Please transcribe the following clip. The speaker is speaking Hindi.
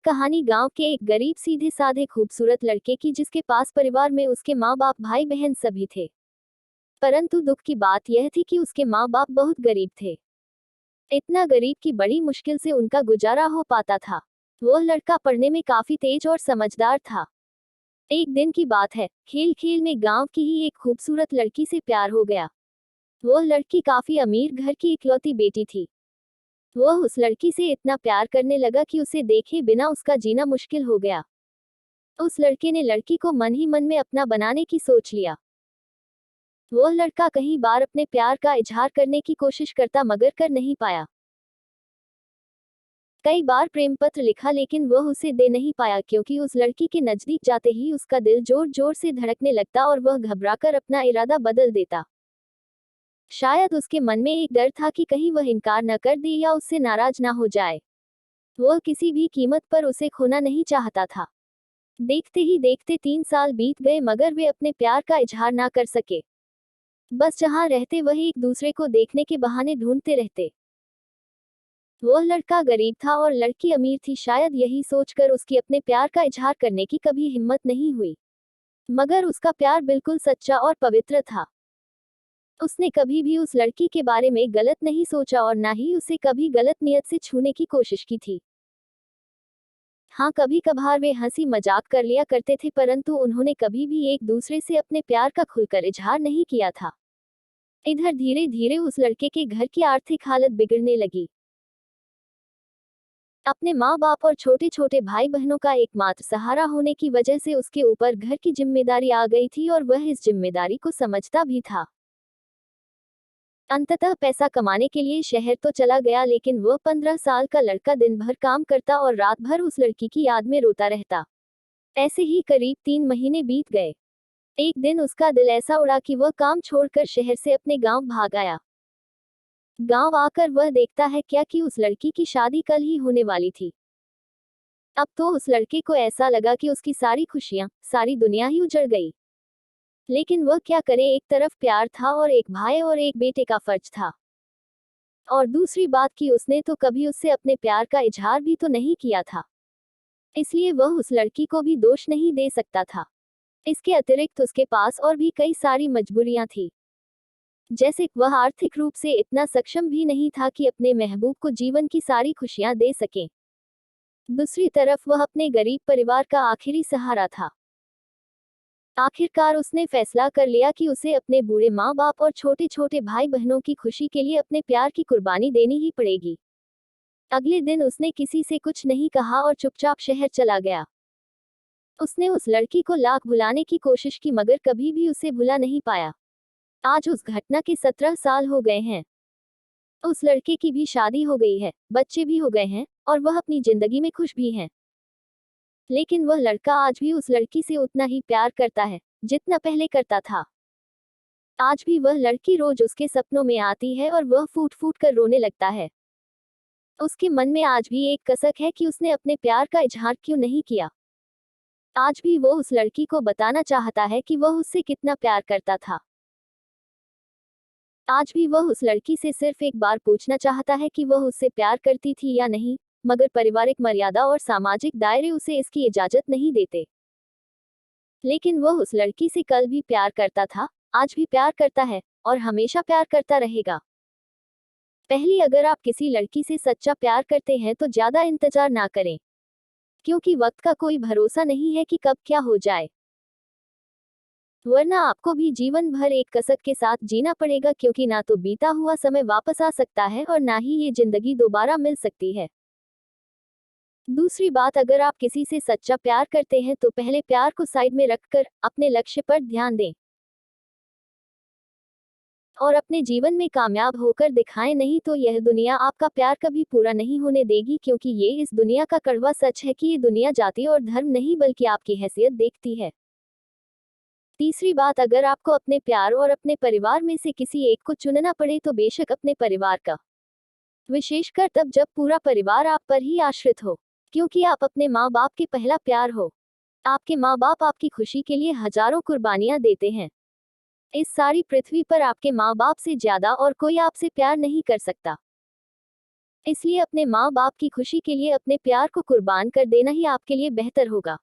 कहानी गांव के एक गरीब सीधे साधे खूबसूरत लड़के की, जिसके पास परिवार में उसके माँ बाप भाई बहन सभी थे। परंतु दुख की बात यह थी कि उसके माँ बाप बहुत गरीब थे। इतना गरीब कि बड़ी मुश्किल से उनका गुजारा हो पाता था। वह लड़का पढ़ने में काफी तेज और समझदार था। एक दिन की बात है, खेल खेल में गांव की ही एक खूबसूरत लड़की से प्यार हो गया। वह लड़की काफी अमीर घर की इकलौती बेटी थी। वह उस लड़की से इतना प्यार करने लगा कि उसे देखे बिना उसका जीना मुश्किल हो गया। उस लड़के ने लड़की को मन ही मन में अपना बनाने की सोच लिया। वह लड़का कई बार अपने प्यार का इजहार करने की कोशिश करता, मगर कर नहीं पाया। कई बार प्रेम पत्र लिखा, लेकिन वह उसे दे नहीं पाया, क्योंकि उस लड़की के नजदीक जाते ही उसका दिल जोर जोर से धड़कने लगता और वह घबराकर अपना इरादा बदल देता। शायद उसके मन में एक डर था कि कहीं वह इनकार न कर दे या उससे नाराज ना हो जाए। वह किसी भी कीमत पर उसे खोना नहीं चाहता था। देखते ही देखते 3 साल बीत गए, मगर वे अपने प्यार का इजहार ना कर सके। बस जहां रहते वह एक दूसरे को देखने के बहाने ढूंढते रहते। वह लड़का गरीब था और लड़की अमीर थी। शायद यही सोचकर उसकी अपने प्यार का इजहार करने की कभी हिम्मत नहीं हुई। मगर उसका प्यार बिल्कुल सच्चा और पवित्र था। उसने कभी भी उस लड़की के बारे में गलत नहीं सोचा और ना ही उसे कभी गलत नियत से छूने की कोशिश की थी। हाँ, कभी कभार वे हंसी मजाक कर लिया करते थे, परंतु उन्होंने कभी भी एक दूसरे से अपने प्यार का खुलकर इजहार नहीं किया था। इधर धीरे धीरे उस लड़के के घर की आर्थिक हालत बिगड़ने लगी। अपने माँ बाप और छोटे छोटे भाई बहनों का एकमात्र सहारा होने की वजह से उसके ऊपर घर की जिम्मेदारी आ गई थी, और वह इस जिम्मेदारी को समझता भी था। अंततः पैसा कमाने के लिए शहर तो चला गया, लेकिन वह 15 साल का लड़का दिन भर काम करता और रात भर उस लड़की की याद में रोता रहता। ऐसे ही करीब 3 महीने बीत गए। एक दिन उसका दिल ऐसा उड़ा कि वह काम छोड़कर शहर से अपने गांव भाग आया। गांव आकर वह देखता है क्या कि उस लड़की की शादी कल ही होने वाली थी। अब तो उस लड़के को ऐसा लगा कि उसकी सारी खुशियां, सारी दुनिया ही उजड़ गई। लेकिन वह क्या करे, एक तरफ प्यार था और एक भाई और एक बेटे का फर्ज था। और दूसरी बात कि उसने तो कभी उससे अपने प्यार का इजहार भी तो नहीं किया था, इसलिए वह उस लड़की को भी दोष नहीं दे सकता था। इसके अतिरिक्त उसके पास और भी कई सारी मजबूरियां थी। जैसे वह आर्थिक रूप से इतना सक्षम भी नहीं था कि अपने महबूब को जीवन की सारी खुशियां दे सके। दूसरी तरफ वह अपने गरीब परिवार का आखिरी सहारा था। आखिरकार उसने फैसला कर लिया कि उसे अपने बूढ़े माँ बाप और छोटे छोटे भाई बहनों की खुशी के लिए अपने प्यार की कुर्बानी देनी ही पड़ेगी। अगले दिन उसने किसी से कुछ नहीं कहा और चुपचाप शहर चला गया। उसने उस लड़की को लाख भुलाने की कोशिश की, मगर कभी भी उसे भुला नहीं पाया। आज उस घटना के 17 साल हो गए हैं। उस लड़के की भी शादी हो गई है, बच्चे भी हो गए हैं, और वह अपनी जिंदगी में खुश भी है। लेकिन वह लड़का आज भी उस लड़की से उतना ही प्यार करता है जितना पहले करता था। आज भी वह लड़की रोज उसके सपनों में आती है और वह फूट फूट कर रोने लगता है। उसके मन में आज भी एक कसक है कि उसने अपने प्यार का इजहार क्यों नहीं किया। आज भी वो उस लड़की को बताना चाहता है कि वह उससे कितना प्यार करता था। आज भी वह उस लड़की से सिर्फ एक बार पूछना चाहता है कि वह उससे प्यार करती थी या नहीं, मगर पारिवारिक मर्यादा और सामाजिक दायरे उसे इसकी इजाजत नहीं देते। लेकिन वह उस लड़की से कल भी प्यार करता था, आज भी प्यार करता है, और हमेशा प्यार करता रहेगा। पहली, अगर आप किसी लड़की से सच्चा प्यार करते हैं तो ज्यादा इंतजार ना करें, क्योंकि वक्त का कोई भरोसा नहीं है कि कब क्या हो जाए। वरना आपको भी जीवन भर एक कसक के साथ जीना पड़ेगा, क्योंकि ना तो बीता हुआ समय वापस आ सकता है और ना ही ये जिंदगी दोबारा मिल सकती है। दूसरी बात, अगर आप किसी से सच्चा प्यार करते हैं तो पहले प्यार को साइड में रखकर अपने लक्ष्य पर ध्यान दें और अपने जीवन में कामयाब होकर दिखाएं, नहीं तो यह दुनिया आपका प्यार कभी पूरा नहीं होने देगी, क्योंकि ये इस दुनिया का कड़वा सच है कि ये दुनिया जाति और धर्म नहीं बल्कि आपकी हैसियत देखती है। तीसरी बात, अगर आपको अपने प्यार और अपने परिवार में से किसी एक को चुनना पड़े तो बेशक अपने परिवार का, विशेषकर तब जब पूरा परिवार आप पर ही आश्रित हो, क्योंकि आप अपने माँ बाप के पहला प्यार हो। आपके माँ बाप आपकी खुशी के लिए हजारों कुर्बानियां देते हैं। इस सारी पृथ्वी पर आपके माँ बाप से ज्यादा और कोई आपसे प्यार नहीं कर सकता। इसलिए अपने माँ बाप की खुशी के लिए अपने प्यार को कुर्बान कर देना ही आपके लिए बेहतर होगा।